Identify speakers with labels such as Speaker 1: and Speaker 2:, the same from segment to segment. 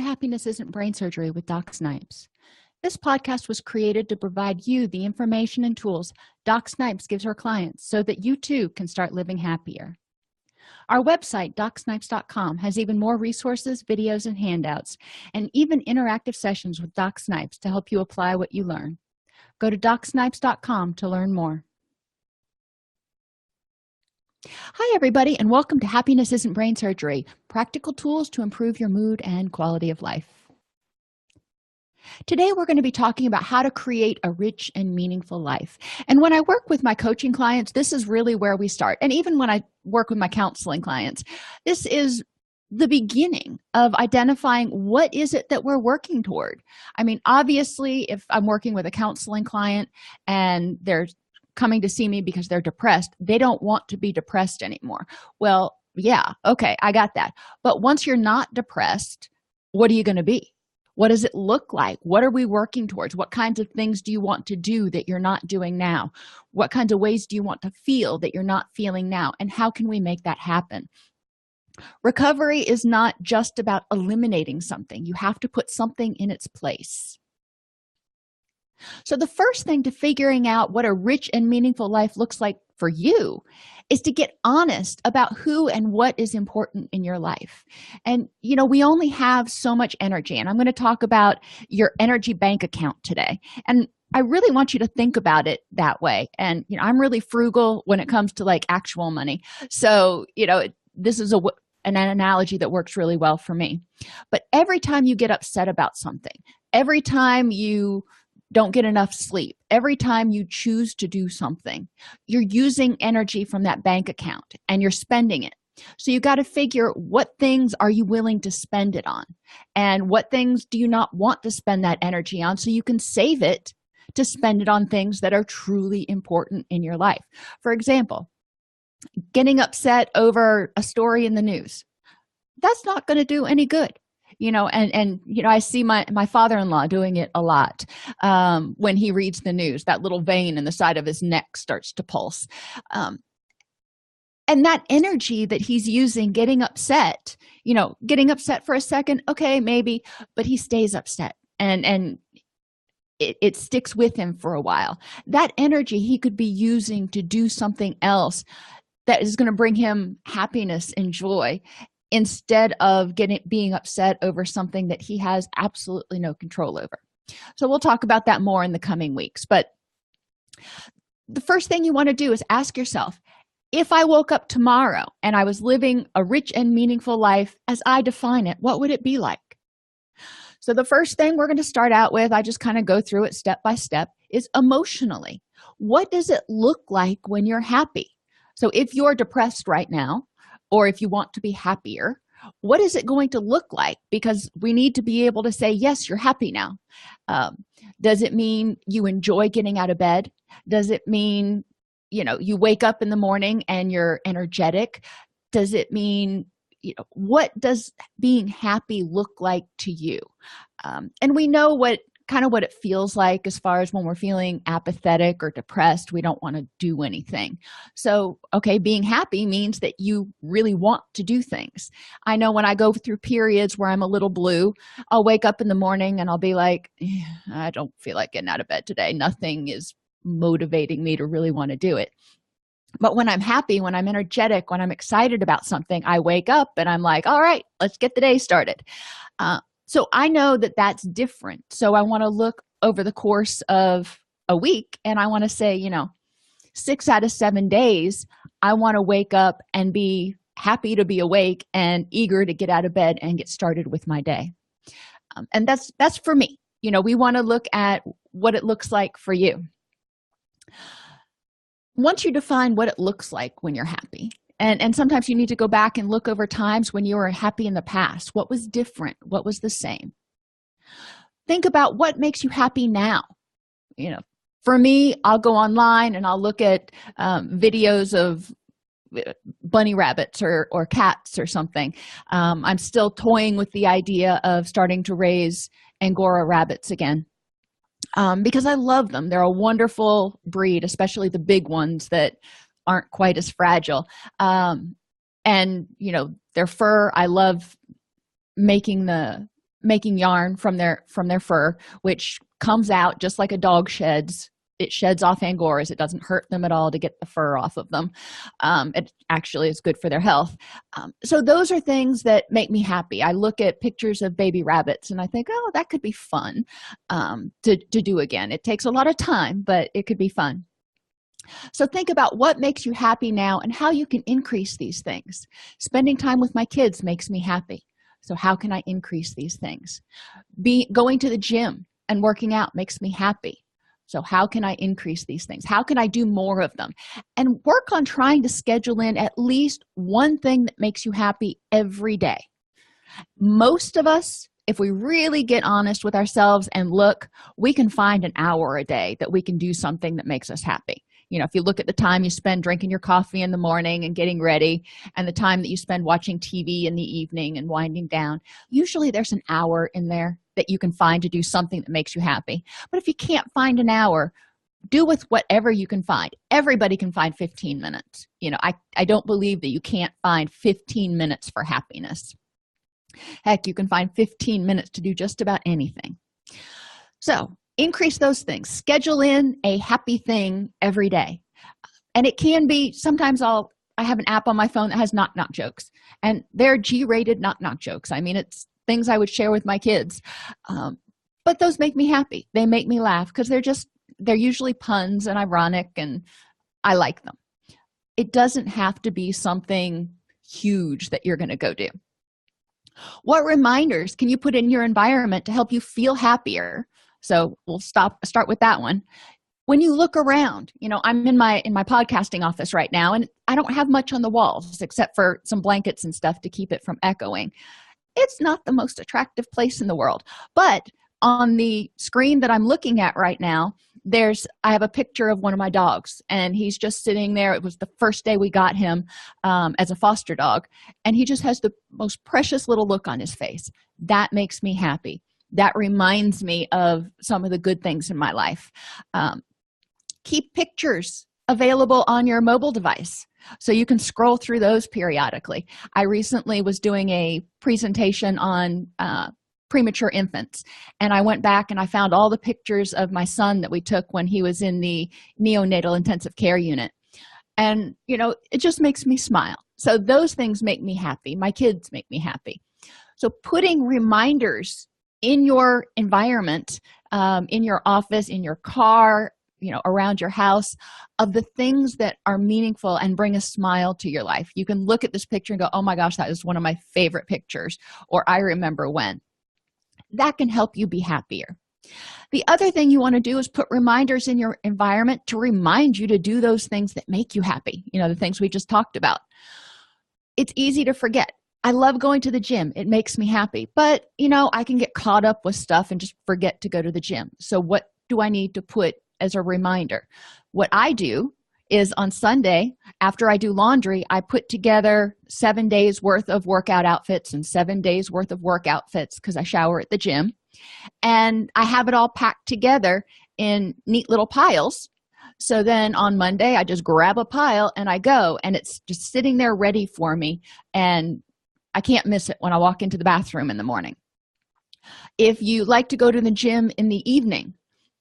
Speaker 1: Happiness Isn't Brain Surgery with Doc Snipes. This podcast was created to provide you the information and tools Doc Snipes gives her clients so that you too can start living happier. Our website, DocSnipes.com, has even more resources, videos, and handouts, and even interactive sessions with Doc Snipes to help you apply what you learn. Go to DocSnipes.com to learn more. Hi, everybody, and welcome to Happiness Isn't Brain Surgery, practical tools to improve your mood and quality of life. Today, we're going to be talking about how to create a rich and meaningful life. And when I work with my coaching clients, this is really where we start. And even when I work with my counseling clients, this is the beginning of identifying what is it that we're working toward. I mean, obviously, if I'm working with a counseling client and they're coming to see me because they're depressed, they don't want to be depressed anymore. Well, yeah, okay, I got that. But once you're not depressed, what are you going to be? What does it look like? What are we working towards? What kinds of things do you want to do that you're not doing now? What kinds of ways do you want to feel that you're not feeling now? And how can we make that happen? Recovery is not just about eliminating something. You have to put something in its place. So the first thing to figuring out what a rich and meaningful life looks like for you is to get honest about who and what is important in your life. And, we only have so much energy, and I'm going to talk about your energy bank account today. And I really want you to think about it that way. And, I'm really frugal when it comes to like actual money. So, this is an analogy that works really well for me. But every time you get upset about something, every time you don't get enough sleep, every time you choose to do something, you're using energy from that bank account and you're spending it. So you got to figure, what things are you willing to spend it on, and what things do you not want to spend that energy on, so you can save it to spend it on things that are truly important in your life. For example, getting upset over a story in the news, that's not going to do any good. I see my father-in-law doing it a lot. When he reads the news, that little vein in the side of his neck starts to pulse. And that energy that he's using getting upset for a second, okay, maybe, but he stays upset and it sticks with him for a while. That energy he could be using to do something else that is going to bring him happiness and joy, instead of being upset over something that he has absolutely no control over. So we'll talk about that more in the coming weeks. But the first thing you want to do is ask yourself, if I woke up tomorrow and I was living a rich and meaningful life as I define it, what would it be like? So the first thing we're going to start out with, I just kind of go through it step by step, is emotionally. What does it look like when you're happy? So if you're depressed right now, or if you want to be happier, what is it going to look like? Because we need to be able to say, yes, you're happy now. Does it mean you enjoy getting out of bed? Does it mean, you wake up in the morning and you're energetic? Does it mean, what does being happy look like to you? And we know what it feels like as far as when we're feeling apathetic or depressed, we don't want to do anything. So, okay, being happy means that you really want to do things. I know when I go through periods where I'm a little blue, I'll wake up in the morning and I'll be like, I don't feel like getting out of bed today. Nothing is motivating me to really want to do it. But when I'm happy, when I'm energetic, when I'm excited about something, I wake up and I'm like, all right, let's get the day started. So I know that that's different. So I want to look over the course of a week and I want to say, 6 out of 7 days, I want to wake up and be happy to be awake and eager to get out of bed and get started with my day. And that's for me. We want to look at what it looks like for you. Once you define what it looks like when you're happy, and sometimes you need to go back and look over times when you were happy in the past. What was different? What was the same? Think about what makes you happy now. For me, I'll go online and I'll look at videos of bunny rabbits or cats or something. I'm still toying with the idea of starting to raise Angora rabbits again. Because I love them. They're a wonderful breed, especially the big ones that aren't quite as fragile. And their fur, I love making the making yarn from their fur, which comes out just like a dog sheds. It sheds off angoras. It doesn't hurt them at all to get the fur off of them. It actually is good for their health. So those are things that make me happy. I look at pictures of baby rabbits and I think, oh, that could be fun to do again. It takes a lot of time, but it could be fun. So think about what makes you happy now and how you can increase these things. Spending time with my kids makes me happy. So how can I increase these things? Going to the gym and working out makes me happy. So how can I increase these things? How can I do more of them? And work on trying to schedule in at least one thing that makes you happy every day. Most of us, if we really get honest with ourselves and look, we can find an hour a day that we can do something that makes us happy. You know, if you look at the time you spend drinking your coffee in the morning and getting ready, and the time that you spend watching TV in the evening and winding down, usually there's an hour in there that you can find to do something that makes you happy. But if you can't find an hour, do with whatever you can find. Everybody can find 15 minutes. You know, I don't believe that you can't find 15 minutes for happiness. Heck, you can find 15 minutes to do just about anything. So increase those things. Schedule in a happy thing every day. And it can be, sometimes I have an app on my phone that has knock-knock jokes. And they're G-rated knock-knock jokes. I mean, it's things I would share with my kids. But those make me happy. They make me laugh because they're usually puns and ironic, and I like them. It doesn't have to be something huge that you're going to go do. What reminders can you put in your environment to help you feel happier? So we'll start with that one. When you look around, you know, I'm in my podcasting office right now, and I don't have much on the walls except for some blankets and stuff to keep it from echoing. It's not the most attractive place in the world, but on the screen that I'm looking at right now, I have a picture of one of my dogs, and he's just sitting there. It was the first day we got him as a foster dog, and he just has the most precious little look on his face. That makes me happy. That reminds me of some of the good things in my life. Keep pictures available on your mobile device so you can scroll through those periodically. I recently was doing a presentation on premature infants, and I went back and I found all the pictures of my son that we took when he was in the neonatal intensive care unit. And, you know, it just makes me smile. So those things make me happy. My kids make me happy. So putting reminders in your environment, in your office, in your car, you know, around your house, of the things that are meaningful and bring a smile to your life. You can look at this picture and go, oh my gosh, that is one of my favorite pictures, or I remember when. That can help you be happier. The other thing you want to do is put reminders in your environment to remind you to do those things that make you happy. You know, the things we just talked about. It's easy to forget. I love going to the gym. It makes me happy. But, you know, I can get caught up with stuff and just forget to go to the gym. So what do I need to put as a reminder? What I do is on Sunday, after I do laundry, I put together 7 days worth of workout outfits and 7 days worth of work outfits because I shower at the gym. And I have it all packed together in neat little piles. So then on Monday, I just grab a pile and I go, and it's just sitting there ready for me. And I can't miss it when I walk into the bathroom in the morning. If you like to go to the gym in the evening,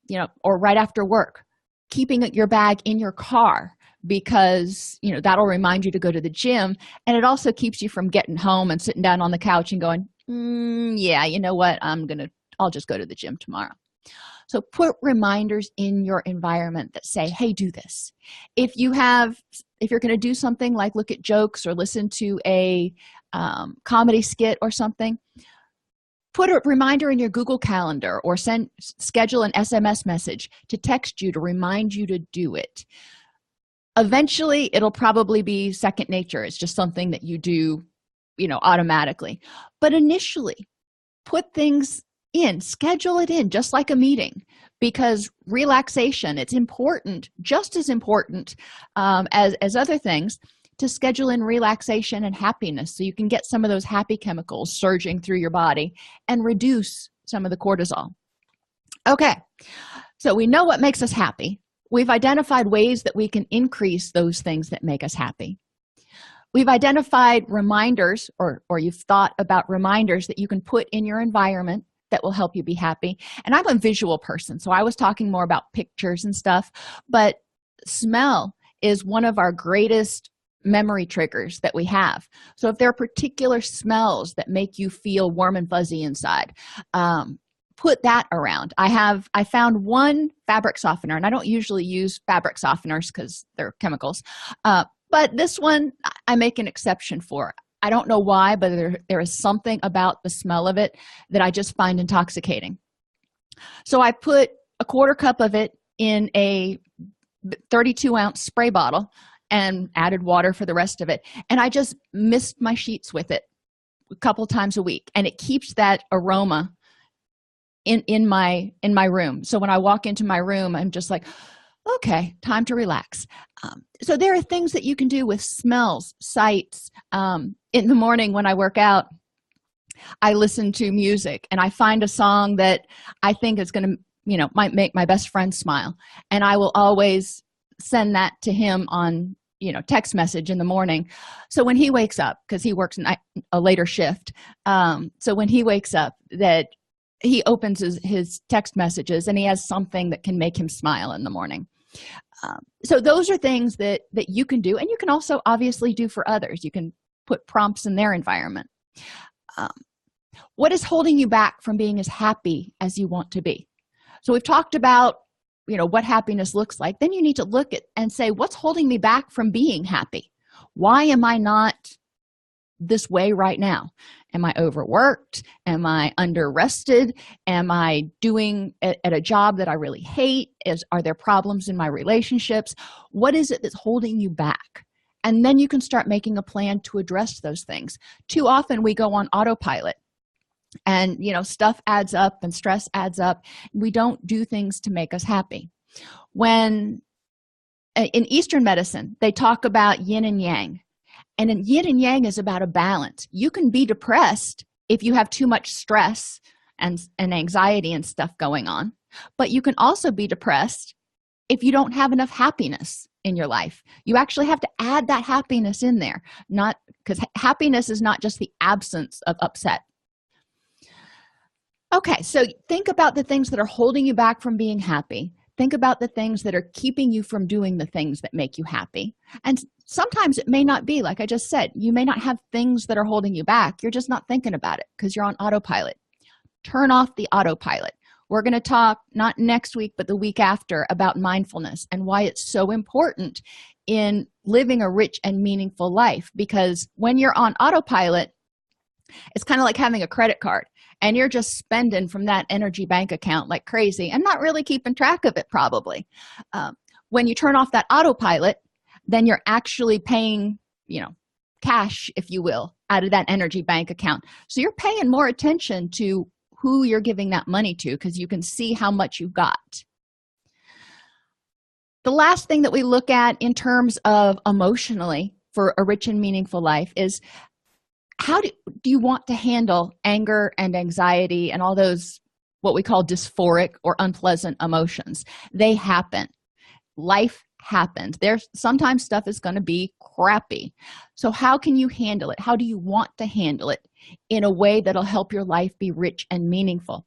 Speaker 1: you know, or right after work, keeping your bag in your car, because, you know, that'll remind you to go to the gym. And it also keeps you from getting home and sitting down on the couch and going, yeah, you know what, I'll just go to the gym tomorrow. So put reminders in your environment that say, hey, do this. If you're going to do something like look at jokes or listen to a comedy skit or something, put a reminder in your Google Calendar or schedule an SMS message to text you to remind you to do it. Eventually, it'll probably be second nature. It's just something that you do, you know, automatically. But initially, put things in, schedule it in, just like a meeting, because relaxation, it's important, just as important as other things, to schedule in relaxation and happiness so you can get some of those happy chemicals surging through your body and reduce some of the cortisol. Okay, so we know what makes us happy. We've identified ways that we can increase those things that make us happy. We've identified reminders, or you've thought about reminders that you can put in your environment that will help you be happy. And I'm a visual person, so I was talking more about pictures and stuff, but smell is one of our greatest memory triggers that we have. So if there are particular smells that make you feel warm and fuzzy inside, put that around. I found one fabric softener, and I don't usually use fabric softeners because they're chemicals, but this one I make an exception for. I don't know why, but there is something about the smell of it that I just find intoxicating. So I put a quarter cup of it in a 32-ounce spray bottle and added water for the rest of it, and I just mist my sheets with it a couple times a week, and it keeps that aroma in my room. So when I walk into my room, I'm just like, okay, time to relax. So there are things that you can do with smells, sights. In the morning when I work out, I listen to music, and I find a song that I think is going to, might make my best friend smile, and I will always send that to him on text message in the morning. So when he wakes up, because he works a later shift, so when he wakes up, that he opens his text messages and he has something that can make him smile in the morning. So those are things that you can do, and you can also obviously do for others. You can put prompts in their environment. What is holding you back from being as happy as you want to be? So we've talked about what happiness looks like. Then you need to look at and say, what's holding me back from being happy? Why am I not this way right now? Am I overworked? Am I under rested? Am I doing at a job that I really hate? Are there problems in my relationships? What is it that's holding you back? And then you can start making a plan to address those things. Too often we go on autopilot, and stuff adds up and stress adds up. We don't do things to make us happy. When in Eastern medicine, they talk about yin and yang, and in yin and yang is about a balance. You can be depressed if you have too much stress and anxiety and stuff going on, but you can also be depressed if you don't have enough happiness in your life. You actually have to add that happiness in there, not because happiness is not just the absence of upset. Okay, so think about the things that are holding you back from being happy. Think about the things that are keeping you from doing the things that make you happy. And sometimes it may not be, like I just said, you may not have things that are holding you back. You're just not thinking about it because you're on autopilot. Turn off the autopilot. We're going to talk not next week, but the week after about mindfulness and why it's so important in living a rich and meaningful life. Because when you're on autopilot, it's kind of like having a credit card, and you're just spending from that energy bank account like crazy and not really keeping track of it probably. When you turn off that autopilot, then you're actually paying, cash, if you will, out of that energy bank account. So you're paying more attention to who you're giving that money to because you can see how much you got. The last thing that we look at in terms of emotionally for a rich and meaningful life is how do you want to handle anger and anxiety and all those what we call dysphoric or unpleasant emotions. They happen. Life happens. There's sometimes stuff is going to be crappy. So how can you handle it? How do you want to handle it in a way that'll help your life be rich and meaningful?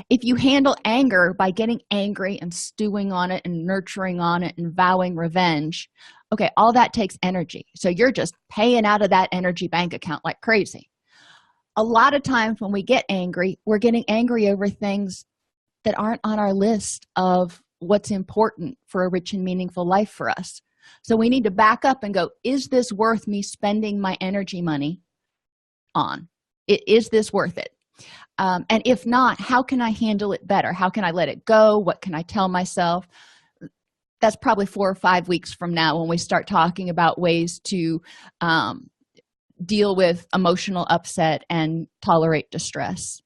Speaker 1: If you handle anger by getting angry and stewing on it and nurturing on it and vowing revenge, okay, all that takes energy. So you're just paying out of that energy bank account like crazy. A lot of times when we get angry, we're getting angry over things that aren't on our list of what's important for a rich and meaningful life for us. So we need to back up and go, is this worth me spending my energy money on? Is this worth it? And if not, how can I handle it better? How can I let it go? What can I tell myself? That's probably 4 or 5 weeks from now when we start talking about ways to deal with emotional upset and tolerate distress.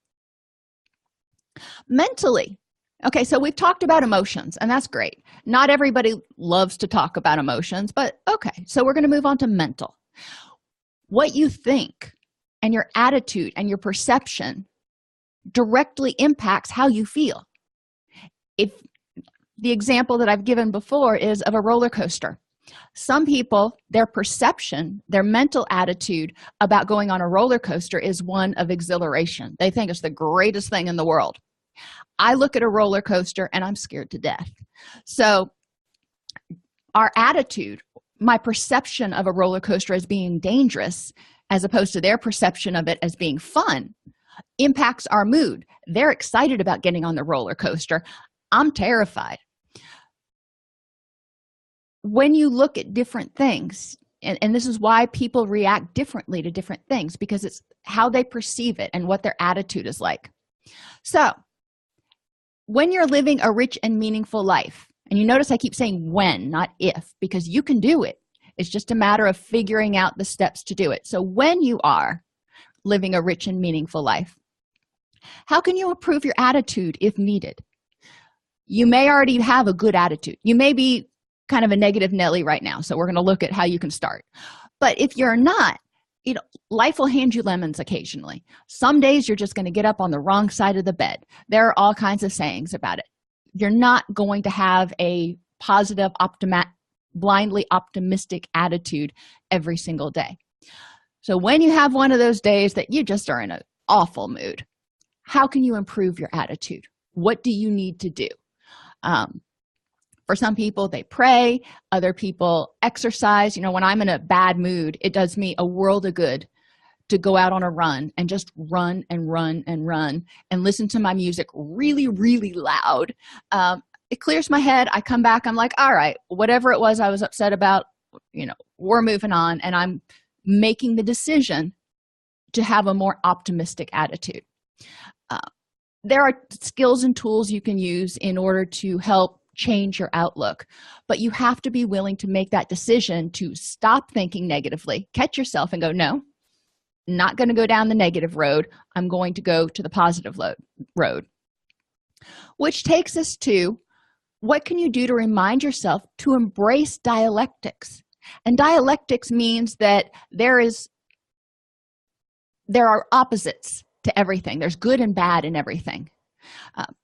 Speaker 1: Mentally, okay, so we've talked about emotions, and that's great. Not everybody loves to talk about emotions, but okay, so we're going to move on to mental. What you think and your attitude and your perception directly impacts how you feel. If the example that I've given before is of a roller coaster, Some people, their perception, their mental attitude about going on a roller coaster is one of exhilaration. They think it's the greatest thing in the world. I look at a roller coaster and I'm scared to death. So our attitude, my perception of a roller coaster as being dangerous, as opposed to their perception of it as being fun, impacts our mood. They're excited about getting on the roller coaster. I'm terrified. When you look at different things, and this is why people react differently to different things, because it's how they perceive it and what their attitude is like. So when you're living a rich and meaningful life, and you notice I keep saying when, not if, because you can do it. It's just a matter of figuring out the steps to do it. So when you are living a rich and meaningful life, how can you improve your attitude if needed? You may already have a good attitude. You may be kind of a negative Nelly right now, so we're going to look at how you can start. But if you're not, life will hand you lemons occasionally. Some days you're just going to get up on the wrong side of the bed. There are all kinds of sayings about it. You're not going to have a positive, blindly optimistic attitude every single day. So when you have one of those days that you just are in an awful mood, how can you improve your attitude? What do you need to do? For some people, they pray. Other people exercise. When I'm in a bad mood, it does me a world of good to go out on a run and just run and run and run and listen to my music really, really loud. It clears my head. I come back. I'm like, all right, whatever it was I was upset about, we're moving on. And I'm making the decision to have a more optimistic attitude. There are skills and tools you can use in order to help change your outlook, but you have to be willing to make that decision to stop thinking negatively, catch yourself and go, no, not going to go down the negative road. I'm going to go to the positive road. Which takes us to, what can you do to remind yourself to embrace dialectics? And dialectics means that there are opposites to everything. There's good and bad in everything.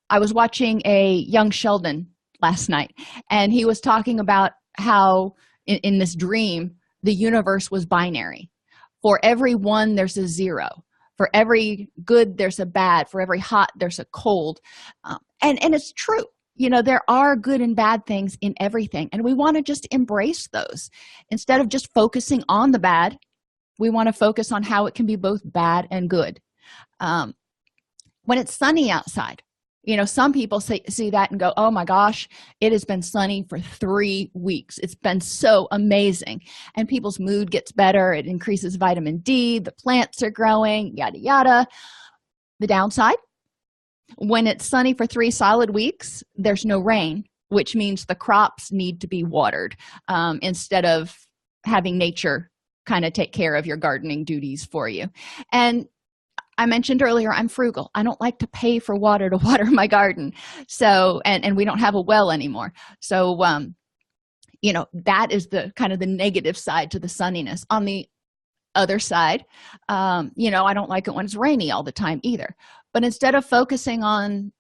Speaker 1: I was watching a Young Sheldon last night, and he was talking about how in this dream the universe was binary. For every one there's a zero. For every good there's a bad. For every hot there's a cold. And it's true. There are good and bad things in everything, and we want to just embrace those. Instead of just focusing on the bad, we want to focus on how it can be both bad and good. When it's sunny outside, some people see that and go, oh my gosh, it has been sunny for 3 weeks. It's been so amazing. And people's mood gets better. It increases vitamin D. The plants are growing, yada, yada. The downside, when it's sunny for 3 solid weeks, there's no rain, which means the crops need to be watered instead of having nature kind of take care of your gardening duties for you. And I mentioned earlier, I'm frugal. I don't like to pay for water to water my garden. So, and we don't have a well anymore. So, that is the kind of the negative side to the sunniness. On the other side, I don't like it when it's rainy all the time either. But instead of focusing on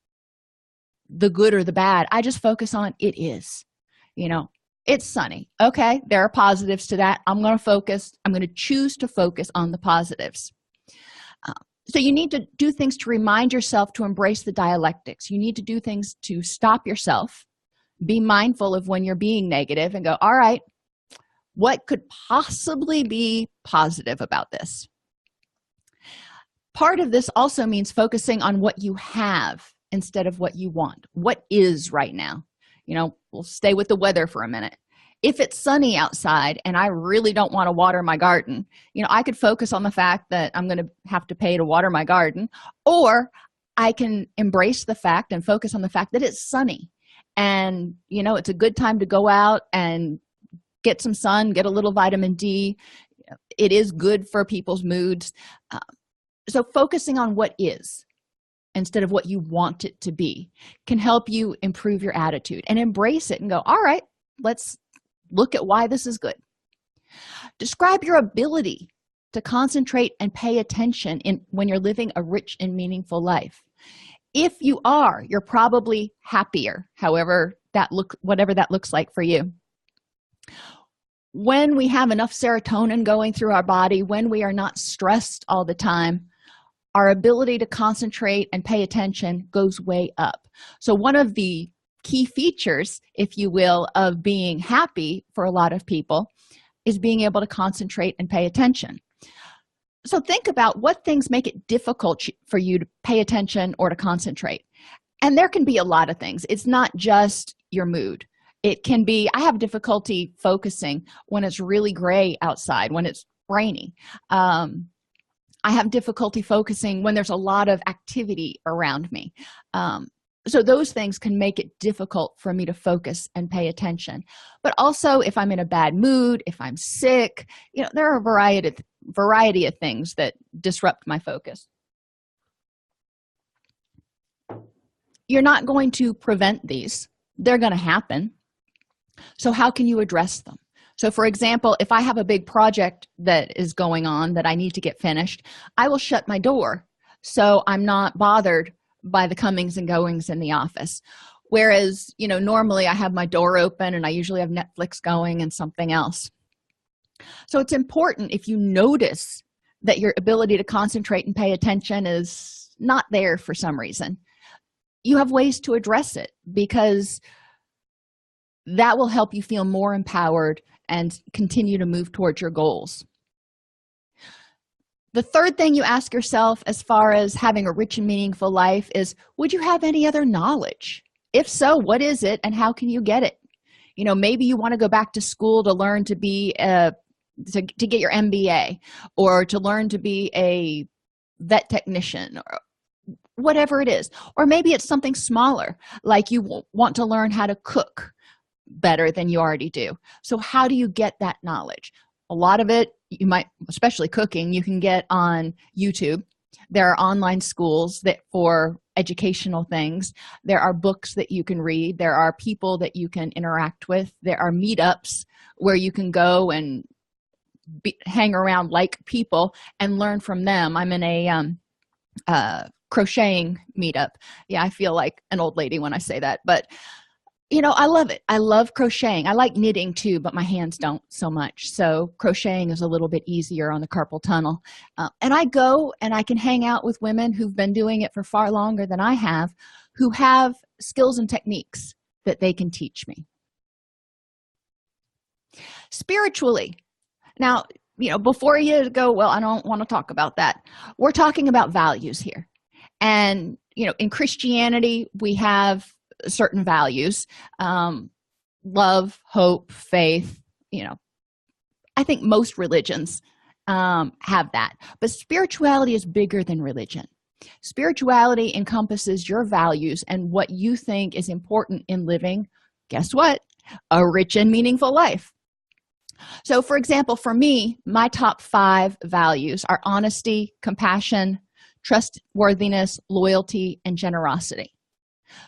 Speaker 1: the good or the bad, I just focus on it is. It's sunny. Okay, there are positives to that. I'm going to choose to focus on the positives. So you need to do things to remind yourself to embrace the dialectics. You need to do things to stop yourself, be mindful of when you're being negative and go, all right, what could possibly be positive about this? Part of this also means focusing on what you have instead of what you want. What is right now? We'll stay with the weather for a minute. If it's sunny outside and I really don't want to water my garden, I could focus on the fact that I'm going to have to pay to water my garden, or I can embrace the fact and focus on the fact that it's sunny and, it's a good time to go out and get some sun, get a little vitamin D. It is good for people's moods. So focusing on what is instead of what you want it to be can help you improve your attitude and embrace it and go, all right, let's look at why this is good. Describe your ability to concentrate and pay attention when you're living a rich and meaningful life. If you are, you're probably happier, whatever that looks like for you. when we have enough serotonin going through our body, when we are not stressed all the time, our ability to concentrate and pay attention goes way up. So one of the key features, if you will, of being happy for a lot of people is being able to concentrate and pay attention. So think about what things make it difficult for you to pay attention or to concentrate. And there can be a lot of things. It's not just your mood. It can be, I have difficulty focusing when it's really gray outside, when it's rainy. I have difficulty focusing when there's a lot of activity around me. So those things can make it difficult for me to focus and pay attention. But also, if I'm in a bad mood, if I'm sick, there are a variety of things that disrupt my focus. You're not going to prevent these. They're going to happen. So how can you address them? So for example, if I have a big project that is going on that I need to get finished, I will shut my door so I'm not bothered by the comings and goings in the office. Whereas, normally I have my door open and I usually have Netflix going and something else. So it's important, if you notice that your ability to concentrate and pay attention is not there for some reason, you have ways to address it, because that will help you feel more empowered and continue to move towards your goals. The third thing you ask yourself as far as having a rich and meaningful life is, would you have any other knowledge? If so, what is it and how can you get it? Maybe you want to go back to school to learn to be to get your MBA, or to learn to be a vet technician, or whatever it is. Or maybe it's something smaller, like you want to learn how to cook better than you already do. So how do you get that knowledge? A lot of it, you might, especially cooking, you can get on YouTube. There are online schools that for educational things. There are books that you can read. There are people that you can interact with. There are meetups where you can go and hang around like people and learn from them. I'm in a crocheting meetup. Yeah, I feel like an old lady when I say that, but I love it. I love crocheting. I like knitting too, but my hands don't so much. So crocheting is a little bit easier on the carpal tunnel. And I go and I can hang out with women who've been doing it for far longer than I have, who have skills and techniques that they can teach me. Spiritually. Now, before you go, well, I don't want to talk about that. We're talking about values here. And, in Christianity, we have certain values, love, hope, faith. I think most religions have that, but spirituality is bigger than religion. Spirituality encompasses your values and what you think is important in living, guess what, a rich and meaningful life. So for example, for me, my top 5 values are honesty, compassion, trustworthiness, loyalty, and generosity.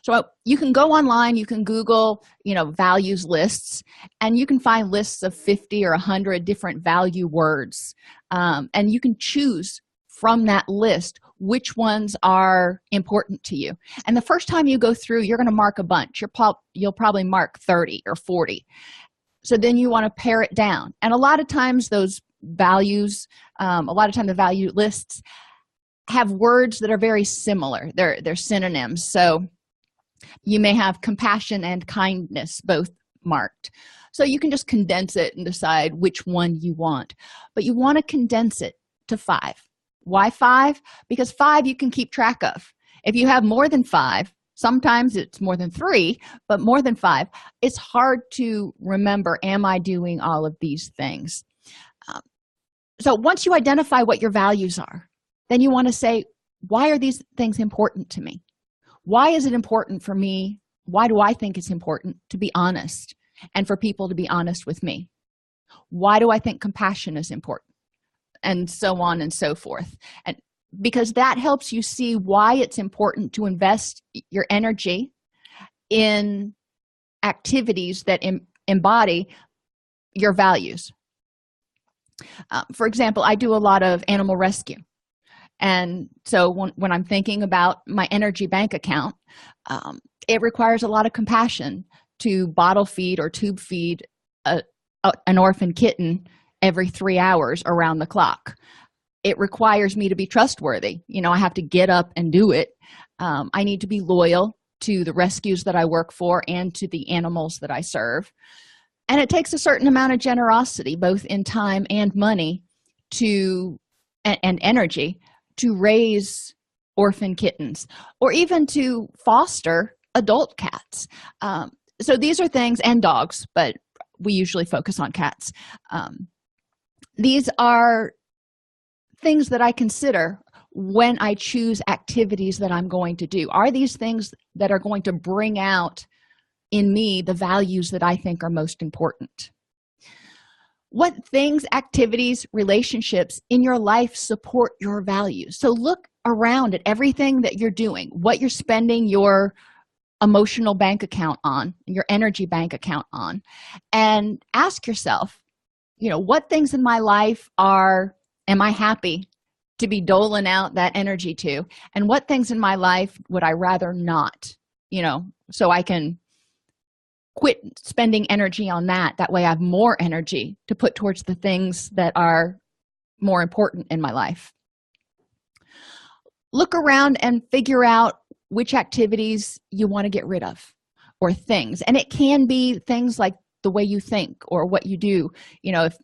Speaker 1: So you can go online, you can Google, values lists, and you can find lists of 50 or 100 different value words. And you can choose from that list which ones are important to you. And the first time you go through, you're going to mark a bunch. You'll probably mark 30 or 40. So then you want to pare it down. And a lot of times those values, the value lists have words that are very similar. They're synonyms. So you may have compassion and kindness both marked. So you can just condense it and decide which one you want. But you want to condense it to 5. Why 5? Because 5 you can keep track of. If you have more than 5, sometimes it's more than 3, but more than 5, it's hard to remember, am I doing all of these things? So once you identify what your values are, then you want to say, why are these things important to me? Why is it important for me? Why do I think it's important to be honest and for people to be honest with me? Why do I think compassion is important? And so on and so forth. And because that helps you see why it's important to invest your energy in activities that embody your values. For example, I do a lot of animal rescue. And so when I'm thinking about my energy bank account, it requires a lot of compassion to bottle feed or tube feed a an orphan kitten every 3 hours around the clock. It requires me to be trustworthy. I have to get up and do it. I need to be loyal to the rescues that I work for and to the animals that I serve. And it takes a certain amount of generosity, both in time and money, and energy, to raise orphan kittens, or even to foster adult cats. So these are things, and dogs, but we usually focus on cats. These are things that I consider when I choose activities that I'm going to do. Are these things that are going to bring out in me the values that I think are most important? What things, activities, relationships in your life support your values? So look around at everything that you're doing, what you're spending your emotional bank account on, your energy bank account on, and ask yourself, what things in my life am I happy to be doling out that energy to? And what things in my life would I rather not, so I can quit spending energy on that. That way I have more energy to put towards the things that are more important in my life. Look around and figure out which activities you want to get rid of, or things. And it can be things like the way you think or what you do. If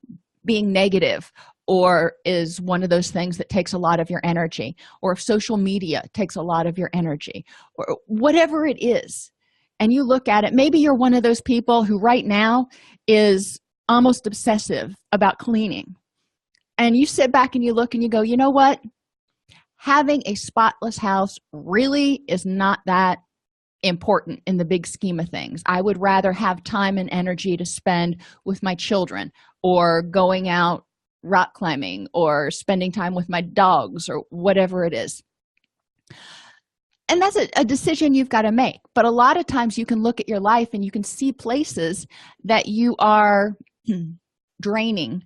Speaker 1: being negative or is one of those things that takes a lot of your energy, or if social media takes a lot of your energy, or whatever it is, and you look at it, maybe you're one of those people who right now is almost obsessive about cleaning, and you sit back and you look and you go, you know what, having a spotless house really is not that important in the big scheme of things. I would rather have time and energy to spend with my children, or going out rock climbing, or spending time with my dogs, or whatever it is. And that's a decision you've got to make. But a lot of times you can look at your life and you can see places that you are draining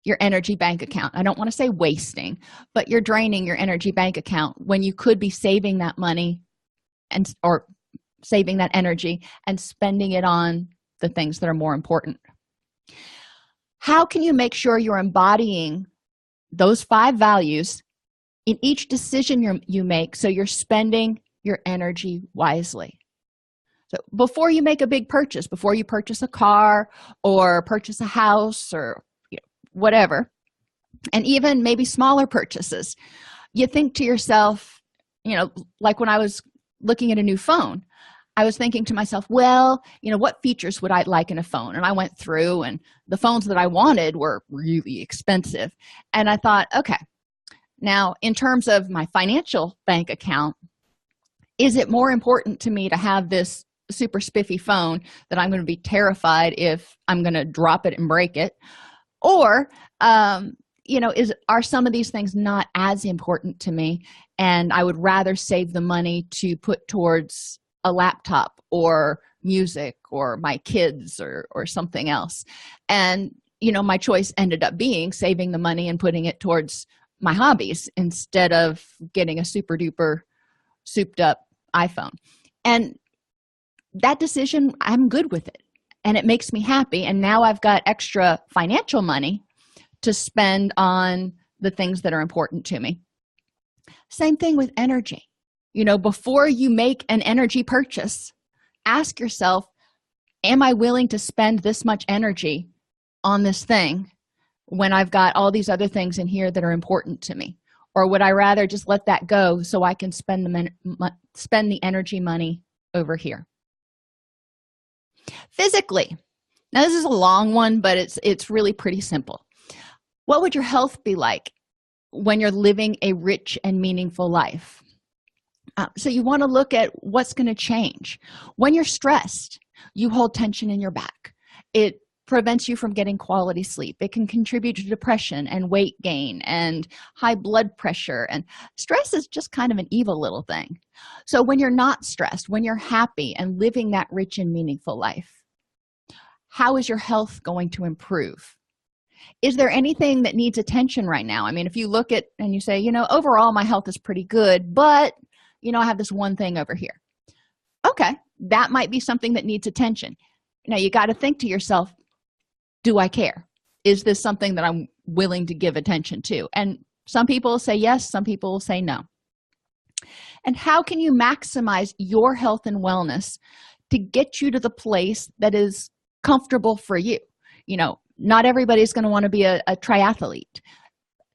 Speaker 1: your energy bank account. I don't want to say wasting, but you're draining your energy bank account when you could be saving that money or saving that energy and spending it on the things that are more important. How can you make sure you're embodying those 5 values in each decision you make, so you're spending your energy wisely? So before you make a big purchase, before you purchase a car or purchase a house or whatever, and even maybe smaller purchases, you think to yourself, like when I was looking at a new phone, I was thinking to myself, well, what features would I like in a phone? And I went through, and the phones that I wanted were really expensive. And I thought, okay, now in terms of my financial bank account, is it more important to me to have this super spiffy phone that I'm going to be terrified if I'm going to drop it and break it? Or, are some of these things not as important to me, and I would rather save the money to put towards a laptop or music or my kids or something else? And my choice ended up being saving the money and putting it towards my hobbies instead of getting a super duper souped up iPhone. And that decision, I'm good with it, and it makes me happy. And now I've got extra financial money to spend on the things that are important to me. Same thing with energy. Before you make an energy purchase, ask yourself, am I willing to spend this much energy on this thing when I've got all these other things in here that are important to me? Or would I rather just let that go so I can spend the energy money over here? Physically. Now, this is a long one, but it's really pretty simple. What would your health be like when you're living a rich and meaningful life? So you want to look at what's going to change. When you're stressed, you hold tension in your back. It prevents you from getting quality sleep. It can contribute to depression and weight gain and high blood pressure. And stress is just kind of an evil little thing. So when you're not stressed, when you're happy and living that rich and meaningful life, how is your health going to improve? Is there anything that needs attention right now? I mean, if you look at and you say, overall my health is pretty good, but I have this one thing over here. Okay, that might be something that needs attention. Now you got to think to yourself, do I care? Is this something that I'm willing to give attention to? And some people say yes, some people will say no. And how can you maximize your health and wellness to get you to the place that is comfortable for you? Not everybody's going to want to be a triathlete.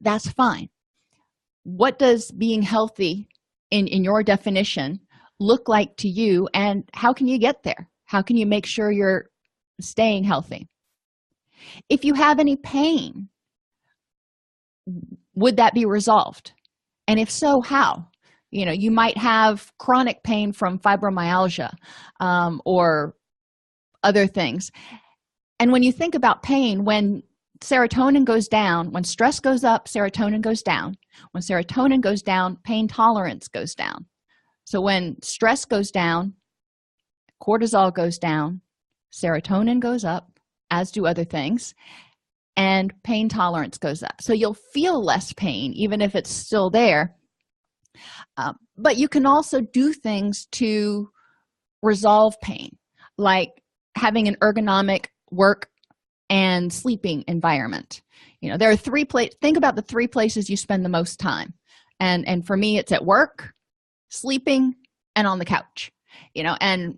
Speaker 1: That's fine. What does being healthy in your definition look like to you, and how can you get there? How can you make sure you're staying healthy? If you have any pain, would that be resolved? And if so, how? You might have chronic pain from fibromyalgia or other things. And when you think about pain, when serotonin goes down, when stress goes up, serotonin goes down. When serotonin goes down, pain tolerance goes down. So when stress goes down, cortisol goes down, serotonin goes up, as do other things, and pain tolerance goes up. So you'll feel less pain, even if it's still there. But you can also do things to resolve pain, like having an ergonomic work and sleeping environment. There are think about the 3 places you spend the most time. And for me, it's at work, sleeping, and on the couch. And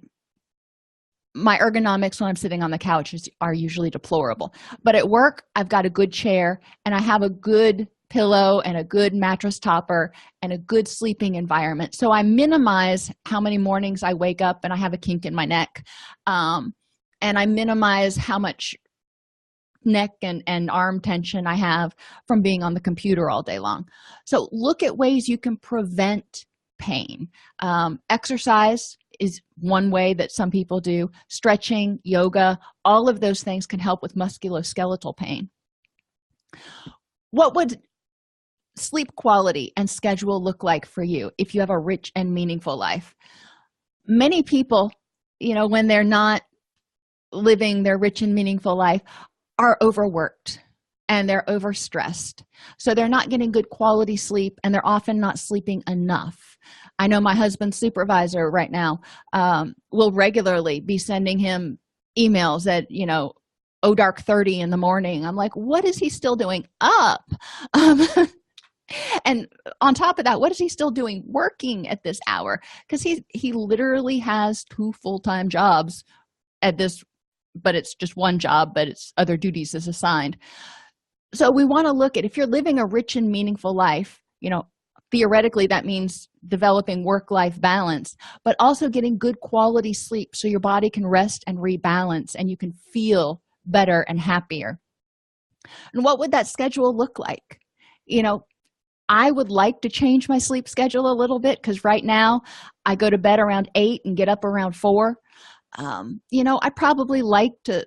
Speaker 1: my ergonomics when I'm sitting on the couch are usually deplorable. But at work, I've got a good chair, and I have a good pillow and a good mattress topper and a good sleeping environment. So I minimize how many mornings I wake up and I have a kink in my neck. And I minimize how much neck and arm tension I have from being on the computer all day long. So look at ways you can prevent pain. Exercise is one way that some people do. Stretching, yoga, all of those things can help with musculoskeletal pain. What would sleep quality and schedule look like for you if you have a rich and meaningful life? Many people, when they're not living their rich and meaningful life, are overworked and they're overstressed. So they're not getting good quality sleep, and they're often not sleeping enough. I know my husband's supervisor right now will regularly be sending him emails at, dark 30 in the morning. I'm like, what is he still doing up? And on top of that, what is he still doing working at this hour? Because he literally has 2 full-time jobs at this, but it's just one job, but it's other duties is assigned. So we want to look at, if you're living a rich and meaningful life, theoretically that means developing work-life balance, but also getting good quality sleep so your body can rest and rebalance and you can feel better and happier. And what would that schedule look like? I would like to change my sleep schedule a little bit, because right now I go to bed around 8 and get up around 4. I probably like to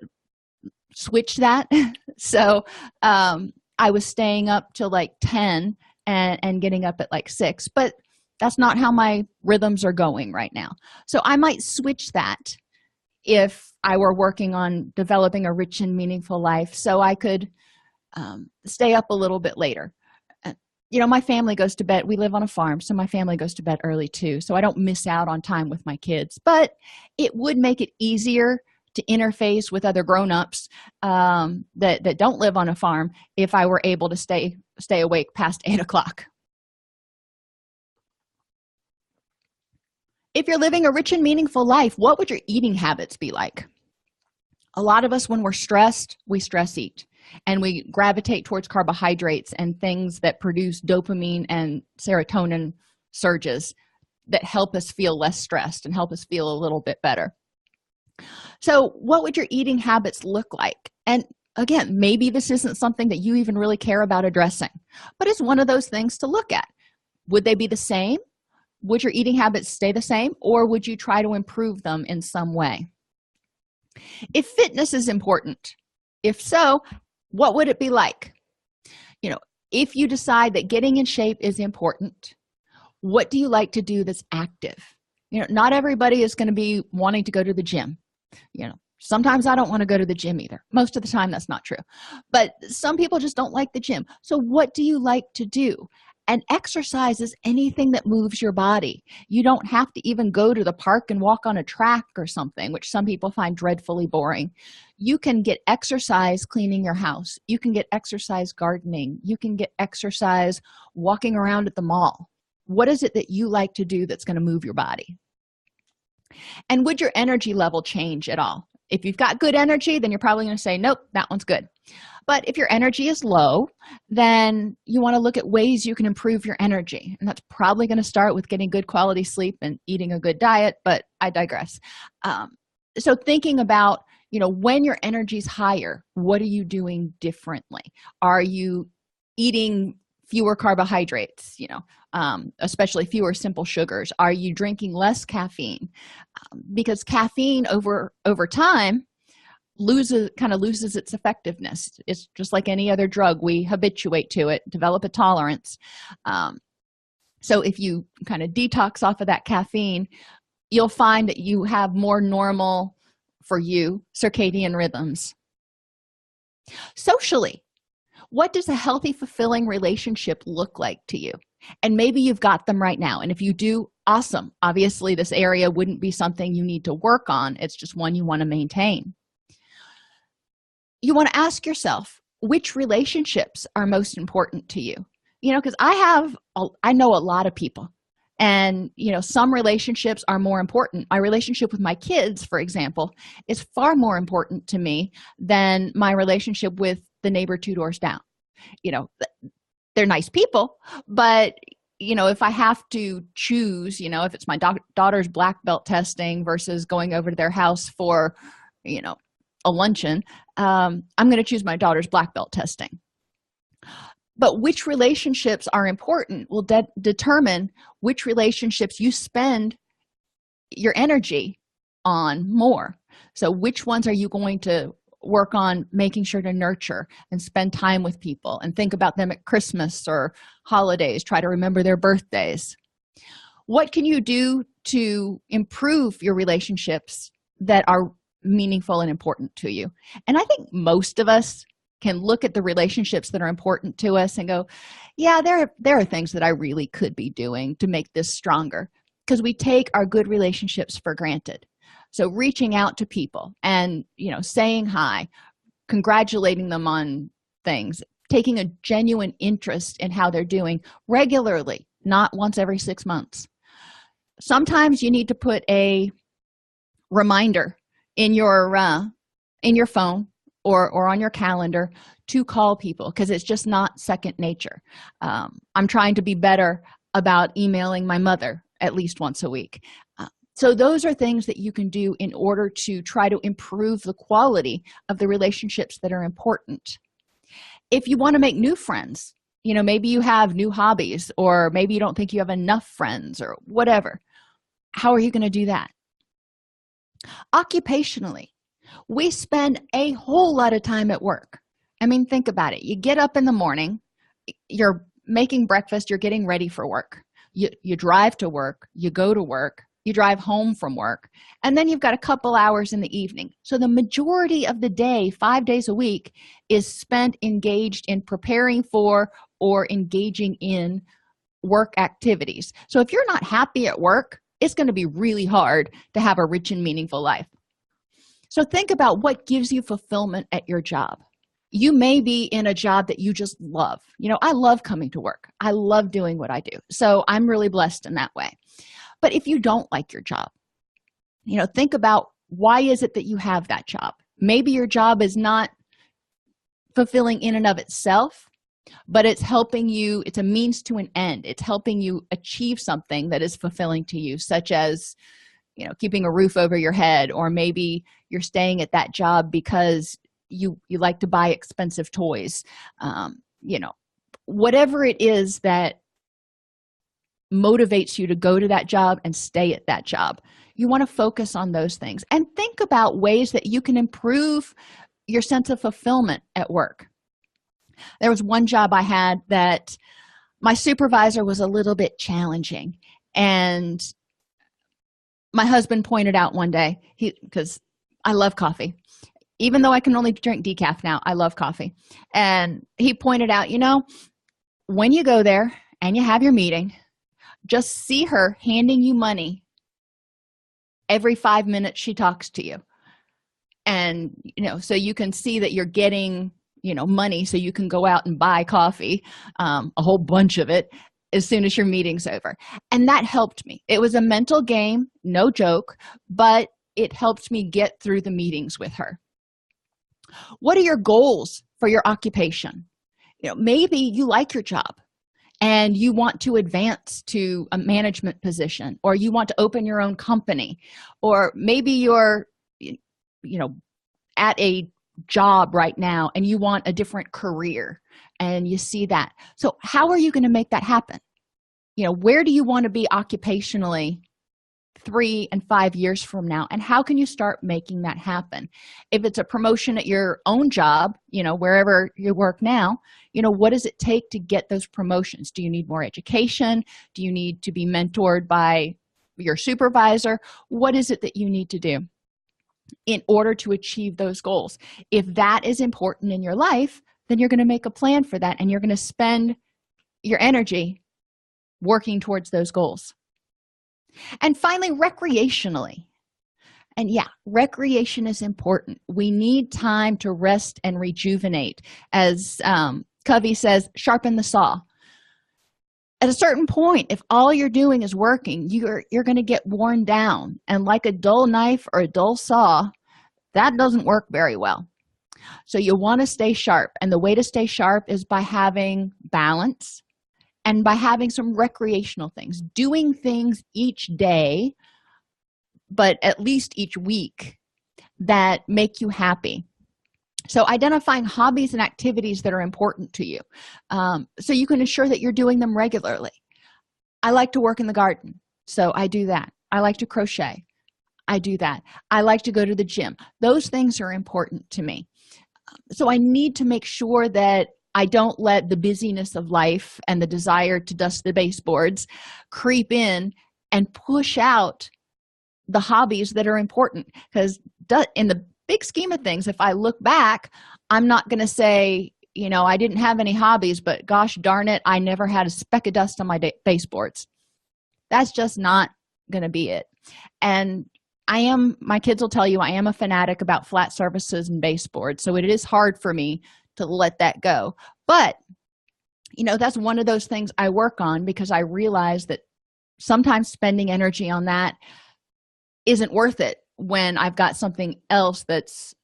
Speaker 1: switch that. So I was staying up till like 10 and getting up at like 6, but that's not how my rhythms are going right now. So I might switch that if I were working on developing a rich and meaningful life, so I could stay up a little bit later. My family goes to bed. We live on a farm, so my family goes to bed early too, so I don't miss out on time with my kids. But it would make it easier to interface with other grown-ups that don't live on a farm if I were able to stay awake past 8 o'clock. If you're living a rich and meaningful life, what would your eating habits be like? A lot of us, when we're stressed, we stress eat, and we gravitate towards carbohydrates and things that produce dopamine and serotonin surges that help us feel less stressed and help us feel a little bit better. So what would your eating habits look like? And again, maybe this isn't something that you even really care about addressing, but it's one of those things to look at. Would they be the same? Would your eating habits stay the same, or would you try to improve them in some way? If fitness is important, if so, what would it be like? If you decide that getting in shape is important, what do you like to do that's active? Not everybody is going to be wanting to go to the gym. Sometimes I don't want to go to the gym either. Most of the time, that's not true. But some people just don't like the gym. So what do you like to do? And exercise is anything that moves your body. You don't have to even go to the park and walk on a track or something, which some people find dreadfully boring. You can get exercise cleaning your house. You can get exercise gardening. You can get exercise walking around at the mall. What is it that you like to do that's going to move your body? And would your energy level change at all? If you've got good energy, then you're probably going to say, nope, that one's good. But if your energy is low, then you want to look at ways you can improve your energy. And that's probably going to start with getting good quality sleep and eating a good diet, but I digress. So thinking about, when your energy's higher, what are you doing differently? Are you eating fewer carbohydrates, especially fewer simple sugars? Are you drinking less caffeine? Because caffeine over time loses its effectiveness. It's just like any other drug. We habituate to it, develop a tolerance. So if you kind of detox off of that caffeine, you'll find that you have more normal, for you, circadian rhythms. Socially, what does a healthy, fulfilling relationship look like to you? And maybe you've got them right now. And if you do, awesome. Obviously, this area wouldn't be something you need to work on. It's just one you want to maintain. You want to ask yourself, which relationships are most important to you? Because I know a lot of people, and some relationships are more important. My relationship with my kids, for example, is far more important to me than my relationship with the neighbor 2 doors down. They're nice people, but if I have to choose, if it's my daughter's black belt testing versus going over to their house for a luncheon, I'm going to choose my daughter's black belt testing. But which relationships are important will determine which relationships you spend your energy on more. So which ones are you going to work on making sure to nurture and spend time with people and think about them at Christmas or holidays, try to remember their birthdays? What can you do to improve your relationships that are meaningful and important to you? And I think most of us can look at the relationships that are important to us and go, yeah, there are things that I really could be doing to make this stronger, because we take our good relationships for granted. So reaching out to people and saying hi, congratulating them on things, taking a genuine interest in how they're doing regularly, not once every 6 months. Sometimes you need to put a reminder in your phone or on your calendar to call people, because it's just not second nature. I'm trying to be better about emailing my mother at least once a week. So those are things that you can do in order to try to improve the quality of the relationships that are important. If you want to make new friends, maybe you have new hobbies, or maybe you don't think you have enough friends or whatever. How are you going to do that? Occupationally, we spend a whole lot of time at work. Think about it. You get up in the morning, you're making breakfast, you're getting ready for work. You drive to work, you go to work, you drive home from work, and then you've got a couple hours in the evening. So the majority of the day, 5 days a week, is spent engaged in preparing for or engaging in work activities. So if you're not happy at work, it's going to be really hard to have a rich and meaningful life. So think about what gives you fulfillment at your job. You may be in a job that you just love. I love coming to work. I love doing what I do. So I'm really blessed in that way. But if you don't like your job, think about, why is it that you have that job? Maybe your job is not fulfilling in and of itself, but it's helping you. It's a means to an end. It's helping you achieve something that is fulfilling to you, such as keeping a roof over your head, or maybe you're staying at that job because you like to buy expensive toys. Whatever it is that motivates you to go to that job and stay at that job, you want to focus on those things and think about ways that you can improve your sense of fulfillment at work. There was one job I had that my supervisor was a little bit challenging, and my husband pointed out one day, because I love coffee. Even though I can only drink decaf now, I love coffee. And he pointed out, when you go there and you have your meeting, just see her handing you money every 5 minutes she talks to you. And so you can see that you're getting money, so you can go out and buy coffee, a whole bunch of it, as soon as your meeting's over. And that helped me. It was a mental game, no joke, but it helped me get through the meetings with her. What are your goals for your occupation? Maybe you like your job and you want to advance to a management position, or you want to open your own company, or maybe you're at a job right now and you want a different career, and you see that. So how are you going to make that happen? Where do you want to be occupationally 3 and 5 years from now, and how can you start making that happen? If it's a promotion at your own job, wherever you work now, what does it take to get those promotions? Do you need more education? Do you need to be mentored by your supervisor? What is it that you need to do in order to achieve those goals? If that is important in your life, then you're going to make a plan for that, and you're going to spend your energy working towards those goals. And finally, recreationally. And yeah, recreation is important. We need time to rest and rejuvenate. As Covey says, sharpen the saw. At a certain point, if all you're doing is working, you're going to get worn down. And like a dull knife or a dull saw, that doesn't work very well. So you want to stay sharp. And the way to stay sharp is by having balance and by having some recreational things, doing things each day, but at least each week, that make you happy. So identifying hobbies and activities that are important to you, so you can ensure that you're doing them regularly. I like to work in the garden, so I do that. I like to crochet. I do that. I like to go to the gym. Those things are important to me. So I need to make sure that I don't let the busyness of life and the desire to dust the baseboards creep in and push out the hobbies that are important. Because in the big scheme of things, if I look back, I'm not going to say, I didn't have any hobbies, but gosh darn it, I never had a speck of dust on my baseboards. That's just not going to be it. And my kids will tell you, I am a fanatic about flat surfaces and baseboards. So it is hard for me to let that go. But, that's one of those things I work on, because I realize that sometimes spending energy on that isn't worth it when I've got something else that's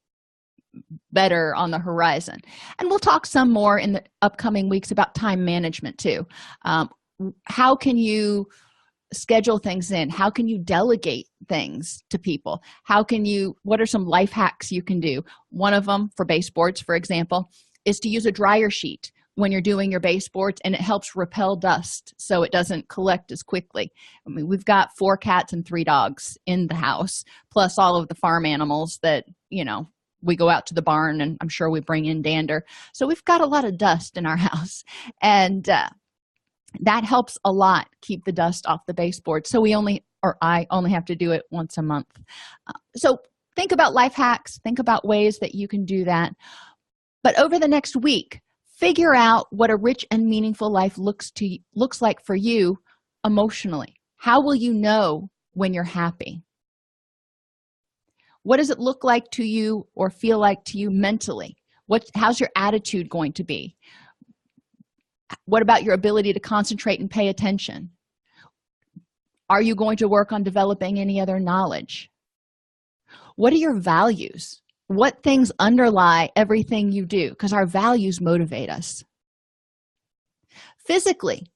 Speaker 1: better on the horizon. And we'll talk some more in the upcoming weeks about time management too. How can you schedule things in? How can you delegate things to people? What are some life hacks you can do? One of them for baseboards, for example, is to use a dryer sheet when you're doing your baseboards, and it helps repel dust so it doesn't collect as quickly. We've got 4 cats and 3 dogs in the house, plus all of the farm animals that, we go out to the barn, and I'm sure we bring in dander. So we've got a lot of dust in our house, and that helps a lot keep the dust off the baseboard. So I only have to do it once a month. So think about life hacks, think about ways that you can do that. But over the next week, figure out what a rich and meaningful life looks like for you emotionally. How will you know when you're happy? What does it look like to you or feel like to you mentally? How's your attitude going to be? What about your ability to concentrate and pay attention? Are you going to work on developing any other knowledge? What are your values? What things underlie everything you do? Because our values motivate us. Physically,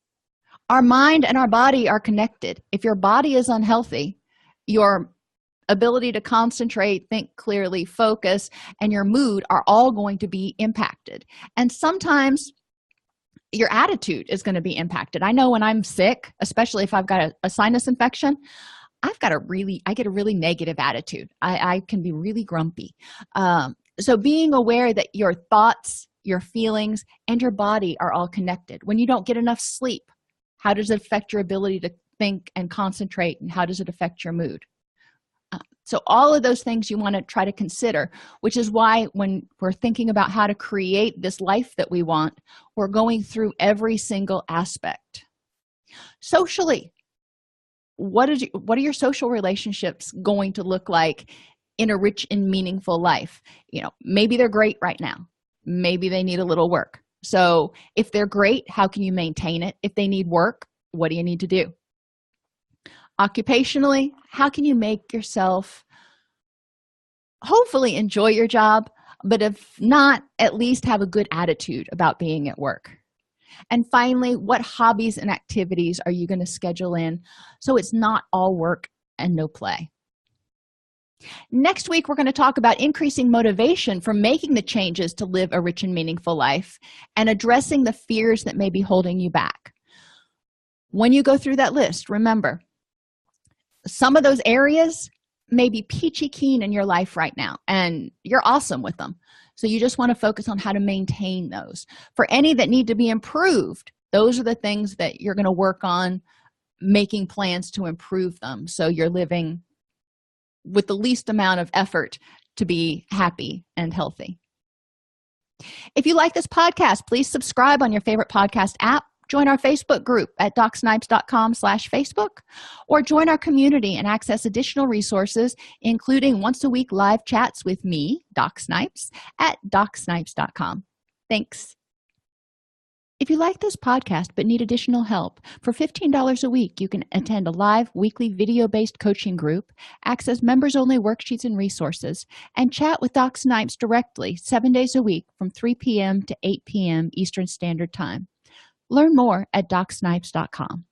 Speaker 1: our mind and our body are connected. If your body is unhealthy, your ability to concentrate, think clearly, focus, and your mood are all going to be impacted. And sometimes your attitude is going to be impacted. I know when I'm sick, especially if I've got a sinus infection, I get a really negative attitude. I can be really grumpy. So being aware that your thoughts, your feelings, and your body are all connected. When you don't get enough sleep, how does it affect your ability to think and concentrate, and how does it affect your mood? So all of those things you want to try to consider, which is why when we're thinking about how to create this life that we want, we're going through every single aspect Socially, what are your social relationships going to look like in a rich and meaningful life? Maybe they're great right now, maybe they need a little work. So if they're great, how can you maintain it? If they need work, what do you need to do? Occupationally, how can you make yourself hopefully enjoy your job, but if not, at least have a good attitude about being at work? And finally, what hobbies and activities are you going to schedule in so it's not all work and no play? Next week, we're going to talk about increasing motivation for making the changes to live a rich and meaningful life and addressing the fears that may be holding you back. When you go through that list, remember, some of those areas may be peachy keen in your life right now, and you're awesome with them. So you just want to focus on how to maintain those. For any that need to be improved, those are the things that you're going to work on making plans to improve them, so you're living with the least amount of effort to be happy and healthy. If you like this podcast, please subscribe on your favorite podcast app. Join our Facebook group at docsnipes.com/Facebook, or join our community and access additional resources, including once-a-week live chats with me, Doc Snipes, at docsnipes.com. Thanks. If you like this podcast but need additional help, for $15 a week, you can attend a live weekly video-based coaching group, access members-only worksheets and resources, and chat with Doc Snipes directly 7 days a week from 3 p.m. to 8 p.m. Eastern Standard Time. Learn more at docsnipes.com.